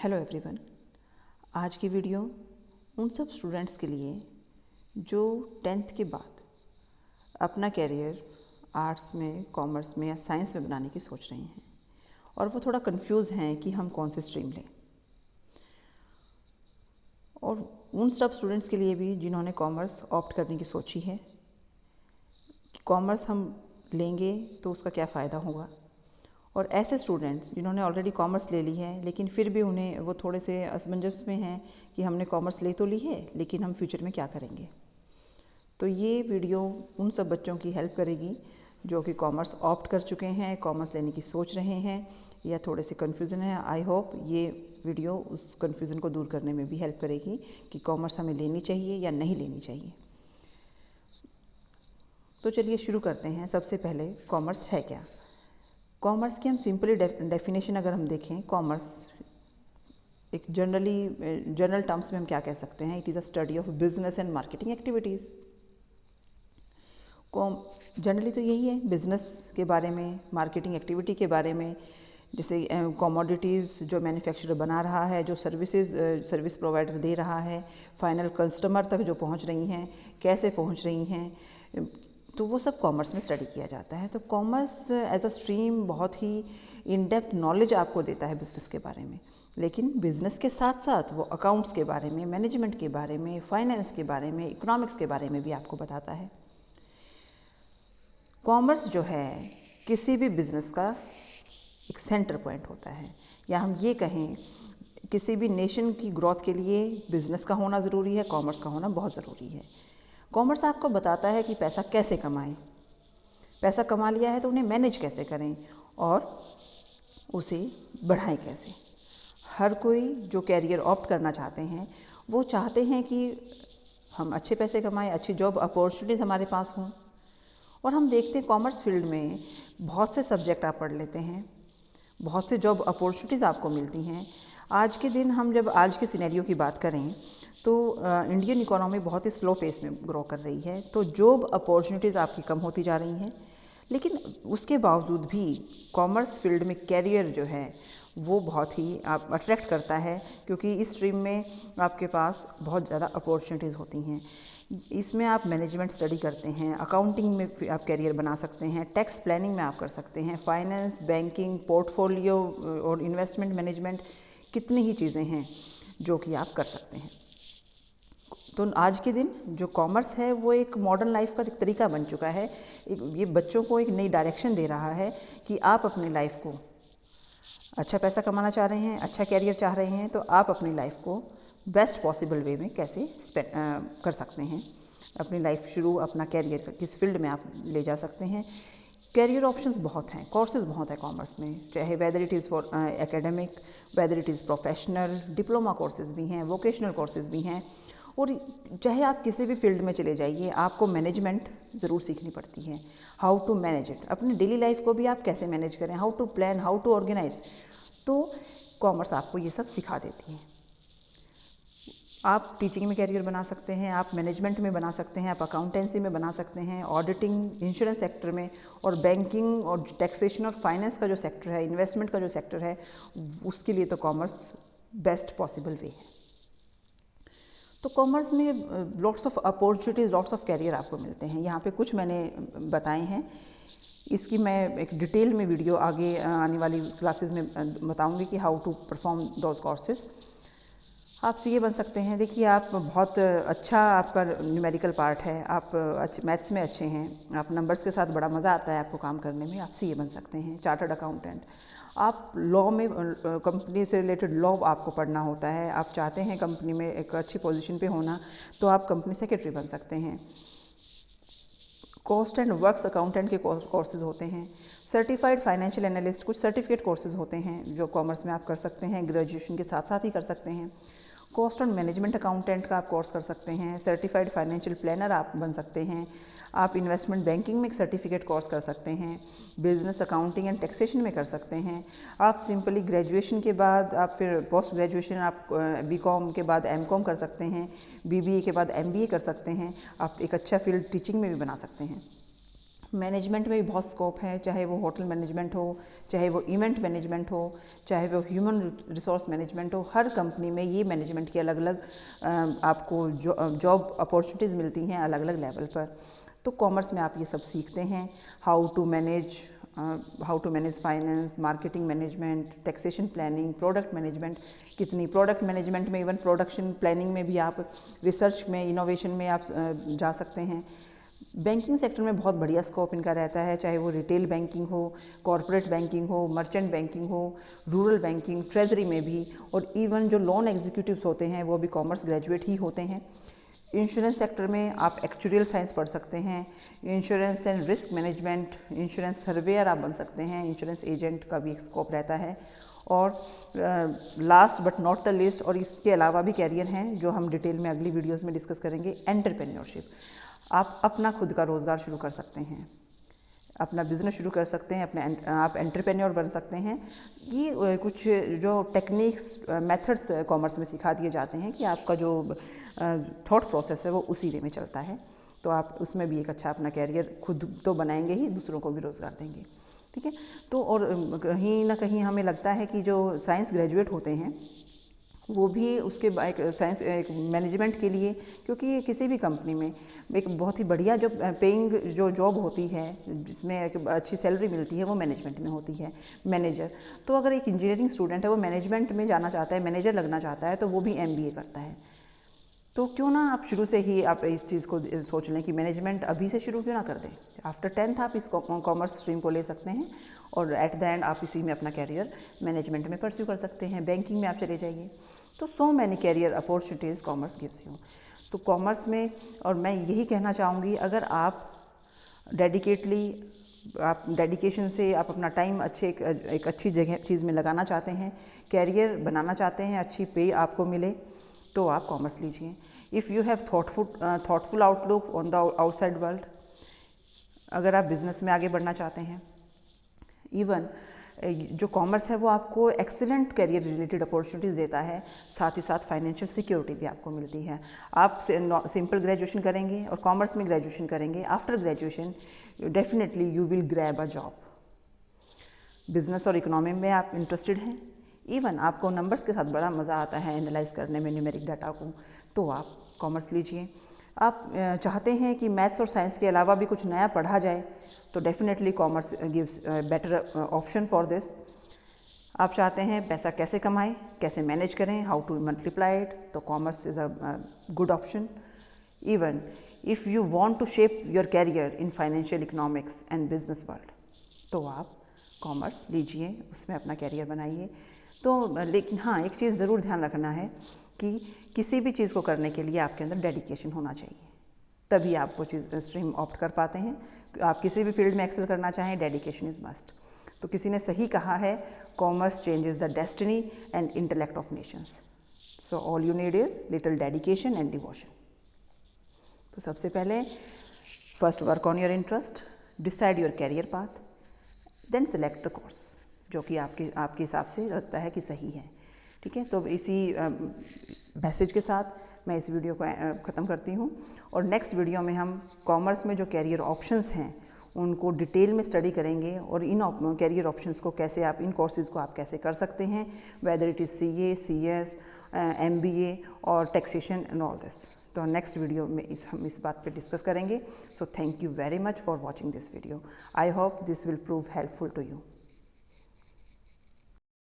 Hello everyone. आज की video उन सब स्टूडेंट्स के लिए जो 10th के बाद अपना कैरियर आर्ट्स में, कॉमर्स में या साइंस में बनाने की सोच रहे हैं और वो थोड़ा कंफ्यूज हैं कि हम कौन सी स्ट्रीम लें, और उन सब स्टूडेंट्स के लिए भी जिन्होंने कॉमर्स ऑप्ट करने की सोची है कि कॉमर्स हम लेंगे तो उसका क्या फ़ायदा होगा, और ऐसे स्टूडेंट्स जिन्होंने ऑलरेडी कॉमर्स ले ली है लेकिन फिर भी उन्हें वो थोड़े से असमंजस में हैं कि हमने कॉमर्स ले तो ली है लेकिन हम फ्यूचर में क्या करेंगे। तो ये वीडियो उन सब बच्चों की हेल्प करेगी जो कि कॉमर्स ऑप्ट कर चुके हैं, कॉमर्स लेने की सोच रहे हैं या थोड़े से कन्फ्यूज़न है। आई होप ये वीडियो उस कन्फ्यूज़न को दूर करने में भी हेल्प करेगी कि कॉमर्स हमें लेनी चाहिए या नहीं लेनी चाहिए। तो चलिए शुरू करते हैं। सबसे पहले कॉमर्स है क्या। कॉमर्स की हम सिंपली डेफिनेशन अगर हम देखें, कॉमर्स एक जनरल टर्म्स में हम क्या कह सकते हैं, it is a study of business and marketing activities. Generally तो यही है, बिजनेस के बारे में, मार्केटिंग एक्टिविटी के बारे में, जैसे कमोडिटीज़ जो मैन्युफैक्चरर बना रहा है, जो सर्विस प्रोवाइडर दे रहा है, फाइनल कस्टमर तक जो पहुंच रही हैं, कैसे पहुंच रही हैं, तो वो सब कॉमर्स में स्टडी किया जाता है। तो कॉमर्स एज अ स्ट्रीम बहुत ही इन डेप्थ नॉलेज आपको देता है बिज़नेस के बारे में, लेकिन बिज़नेस के साथ साथ वो अकाउंट्स के बारे में, मैनेजमेंट के बारे में, फाइनेंस के बारे में, इकोनॉमिक्स के बारे में भी आपको बताता है। कॉमर्स जो है किसी भी बिज़नेस का एक सेंटर पॉइंट होता है, या हम ये कहें किसी भी नेशन की ग्रोथ के लिए बिज़नेस का होना ज़रूरी है, कॉमर्स का होना बहुत ज़रूरी है। कॉमर्स आपको बताता है कि पैसा कैसे कमाएं, पैसा कमा लिया है तो उन्हें मैनेज कैसे करें और उसे बढ़ाएं कैसे। हर कोई जो कैरियर ऑप्ट करना चाहते हैं वो चाहते हैं कि हम अच्छे पैसे कमाएं, अच्छी जॉब अपॉर्चुनिटीज़ हमारे पास हों। और हम देखते हैं कॉमर्स फील्ड में बहुत से सब्जेक्ट आप पढ़ लेते हैं, बहुत से जॉब अपॉर्चुनिटीज़ आपको मिलती हैं। आज के दिन हम जब आज के सिनेरियो की बात करें तो इंडियन इकोनॉमी बहुत ही स्लो पेस में ग्रो कर रही है, तो जॉब अपॉर्चुनिटीज़ आपकी कम होती जा रही हैं। लेकिन उसके बावजूद भी कॉमर्स फील्ड में कैरियर जो है वो बहुत ही आप अट्रैक्ट करता है, क्योंकि इस स्ट्रीम में आपके पास बहुत ज़्यादा अपॉर्चुनिटीज़ होती हैं। इसमें आप मैनेजमेंट स्टडी करते हैं, अकाउंटिंग में आप कैरियर बना सकते हैं, टैक्स प्लानिंग में आप कर सकते हैं, फाइनेंस, बैंकिंग, पोर्टफोलियो और इन्वेस्टमेंट मैनेजमेंट, कितनी ही चीज़ें हैं जो कि आप कर सकते हैं। तो आज के दिन जो कॉमर्स है वो एक मॉडर्न लाइफ का एक तरीका बन चुका है। ये बच्चों को एक नई डायरेक्शन दे रहा है कि आप अपनी लाइफ को अच्छा पैसा कमाना चाह रहे हैं, अच्छा कैरियर चाह रहे हैं, तो आप अपनी लाइफ को बेस्ट पॉसिबल वे में कैसे कर सकते हैं। अपनी लाइफ शुरू, अपना कैरियर किस फील्ड में आप ले जा सकते हैं। कैरियर ऑप्शंस बहुत हैं, कोर्सेज बहुत हैं कॉमर्स में, चाहे weather it is for academic, weather it is professional, diploma courses भी हैं, वोकेशनल कोर्सेज भी हैं। और चाहे आप किसी भी फील्ड में चले जाइए, आपको मैनेजमेंट ज़रूर सीखनी पड़ती है, हाउ टू मैनेज इट। अपनी डेली लाइफ को भी आप कैसे मैनेज करें, how to plan, how to organise, तो कॉमर्स आपको ये सब सिखा देती है। आप टीचिंग में कैरियर बना सकते हैं, आप मैनेजमेंट में बना सकते हैं, आप अकाउंटेंसी में बना सकते हैं, ऑडिटिंग, इंश्योरेंस सेक्टर में, और बैंकिंग और टैक्सेशन और फाइनेंस का जो सेक्टर है, इन्वेस्टमेंट का जो सेक्टर है, उसके लिए तो कॉमर्स बेस्ट पॉसिबल वे है। तो कॉमर्स में lots of opportunities, lots of career आपको मिलते हैं। यहाँ पे कुछ मैंने बताए हैं, इसकी मैं एक डिटेल में वीडियो आगे आने वाली क्लासेस में बताऊंगी कि how to perform those courses. आप सीए बन सकते हैं। देखिए, आप बहुत अच्छा आपका न्यूमेरिकल पार्ट है, आप अच्छे मैथ्स में अच्छे हैं, आप नंबर्स के साथ बड़ा मज़ा आता है आपको काम करने में, आप सीए बन सकते हैं, चार्टर्ड अकाउंटेंट। आप लॉ में, कंपनी से रिलेटेड लॉ आपको पढ़ना होता है, आप चाहते हैं कंपनी में एक अच्छी पोजीशन पे होना, तो आप कंपनी सेक्रेटरी बन सकते हैं। कॉस्ट एंड वर्क्स अकाउंटेंट के कोर्सेज होते हैं। सर्टिफाइड फाइनेंशियल एनालिस्ट, कुछ सर्टिफिकेट कोर्सेज होते हैं जो कॉमर्स में आप कर सकते हैं, ग्रेजुएशन के साथ साथ ही कर सकते हैं। कॉस्ट एंड मैनेजमेंट अकाउंटेंट का आप कोर्स कर सकते हैं। सर्टिफाइड फाइनेंशियल प्लानर आप बन सकते हैं। आप इन्वेस्टमेंट बैंकिंग में एक सर्टिफिकेट कोर्स कर सकते हैं। बिजनेस अकाउंटिंग एंड टैक्सेशन में कर सकते हैं। आप सिंपली ग्रेजुएशन के बाद आप फिर पोस्ट ग्रेजुएशन आप बीकॉम के बाद एमकॉम कर सकते हैं, बीबीए के बाद एमबीए कर सकते हैं। आप एक अच्छा फील्ड टीचिंग में भी बना सकते हैं। मैनेजमेंट में भी बहुत स्कोप है, चाहे वो होटल मैनेजमेंट हो, चाहे वो इवेंट मैनेजमेंट हो, चाहे वो ह्यूमन रिसोर्स मैनेजमेंट हो। हर कंपनी में ये मैनेजमेंट की अलग अलग आपको जॉब अपॉर्चुनिटीज़ मिलती हैं अलग अलग लेवल पर। तो कॉमर्स में आप ये सब सीखते हैं, how to manage finance, marketing management, taxation planning, product management. कितनी प्रोडक्ट मैनेजमेंट में, इवन प्रोडक्शन प्लानिंग में भी आप, रिसर्च में, इनोवेशन में आप जा सकते हैं। बैंकिंग सेक्टर में बहुत बढ़िया स्कोप इनका रहता है, चाहे वो रिटेल बैंकिंग हो, कॉर्पोरेट बैंकिंग हो, मर्चेंट बैंकिंग हो, रूरल बैंकिंग, ट्रेजरी में भी, और इवन जो लोन एग्जीक्यूटिव्स होते हैं वो भी कॉमर्स ग्रेजुएट ही होते हैं। इंश्योरेंस सेक्टर में आप एक्चुरियल साइंस पढ़ सकते हैं, insurance and risk management, insurance surveyor आप बन सकते हैं, इंश्योरेंस एजेंट का भी एक स्कोप रहता है। और last but not the least, और इसके अलावा भी कैरियर हैं जो हम डिटेल में अगली वीडियोस में डिस्कस करेंगे, एंटरप्रेन्योरशिप। आप अपना खुद का रोज़गार शुरू कर सकते हैं, अपना बिजनेस शुरू कर सकते हैं, आप एंटरप्रेन्योर बन सकते हैं। ये कुछ जो टेक्निक्स, मेथड्स कॉमर्स में सिखा दिए जाते हैं कि आपका जो थॉट प्रोसेस है वो उसी वे में चलता है। तो आप उसमें भी एक अच्छा अपना कैरियर खुद तो बनाएंगे ही, दूसरों को भी रोज़गार देंगे। ठीक है। तो और कहीं ना कहीं हमें लगता है कि जो साइंस ग्रेजुएट होते हैं वो भी उसके एक साइंस एक मैनेजमेंट के लिए, क्योंकि किसी भी कंपनी में एक बहुत ही बढ़िया जो पेइंग जो जॉब होती है जिसमें एक अच्छी सैलरी मिलती है वो मैनेजमेंट में होती है, मैनेजर। तो अगर एक इंजीनियरिंग स्टूडेंट है वो मैनेजमेंट में जाना चाहता है, मैनेजर लगना चाहता है, तो वो भी MBA करता है। तो क्यों ना आप शुरू से ही आप इस चीज़ को सोच लें कि मैनेजमेंट अभी से शुरू क्यों ना कर दें। आफ्टर 10th आप इस कॉमर्स स्ट्रीम को ले सकते हैं और एट द एंड आप इसी में अपना कैरियर मैनेजमेंट में परस्यू कर सकते हैं, बैंकिंग में आप चले जाइए। तो so many career opportunities commerce gives you. तो कॉमर्स में, और मैं यही कहना चाहूँगी, अगर आप डेडिकेशन से आप अपना टाइम एक अच्छी जगह चीज़ में लगाना चाहते हैं, कैरियर बनाना चाहते हैं, अच्छी पे आपको मिले, तो आप कॉमर्स लीजिए। If you have thoughtful outlook on the outside world, अगर आप बिजनेस में आगे बढ़ना चाहते हैं, इवन जो कॉमर्स है वो आपको एक्सीलेंट कैरियर रिलेटेड अपॉर्चुनिटीज़ देता है, साथ ही साथ फाइनेंशियल सिक्योरिटी भी आपको मिलती है। आप सिंपल ग्रेजुएशन करेंगे और कॉमर्स में ग्रेजुएशन करेंगे, after graduation definitely you will grab a job. Business और इकोनॉमी में आप इंटरेस्टेड हैं, इवन आपको नंबर्स के साथ बड़ा मज़ा आता है एनालाइज करने में न्यूमेरिक डाटा को, तो आप कॉमर्स लीजिए। आप चाहते हैं कि मैथ्स और साइंस के अलावा भी कुछ नया पढ़ा जाए, तो definitely commerce gives better option for this. आप चाहते हैं पैसा कैसे कमाएं, कैसे मैनेज करें, हाउ टू मल्टीप्लाई इट, तो commerce is a good option. Even if you want to shape your career in financial economics and business world, तो आप कॉमर्स लीजिए, उसमें अपना कैरियर बनाइए। तो लेकिन हाँ, एक चीज़ ज़रूर ध्यान रखना है कि किसी भी चीज़ को करने के लिए आपके अंदर डेडिकेशन होना चाहिए, तभी आप वो चीज़ स्ट्रीम ऑप्ट कर पाते हैं। आप किसी भी फील्ड में एक्सेल करना चाहें, डेडिकेशन इज़ मस्ट। तो किसी ने सही कहा है, commerce changes the destiny and intellect of nations. So all you need is little dedication and devotion. तो सबसे पहले first work on your interest, decide your career path, then select the course जो कि आपके हिसाब से लगता है कि सही है। ठीक है। तो इसी मैसेज के साथ मैं इस वीडियो को ख़त्म करती हूँ, और नेक्स्ट वीडियो में हम कॉमर्स में जो कैरियर ऑप्शंस हैं उनको डिटेल में स्टडी करेंगे, और इन कैरियर ऑप्शंस को कैसे आप, इन कोर्सेज़ को आप कैसे कर सकते हैं, whether it is CA, CS, MBA और टैक्सेशन एंड ऑल दिस। तो नेक्स्ट वीडियो में हम इस बात पे डिस्कस करेंगे। So thank you very much for watching this video. I hope this will prove helpful to you.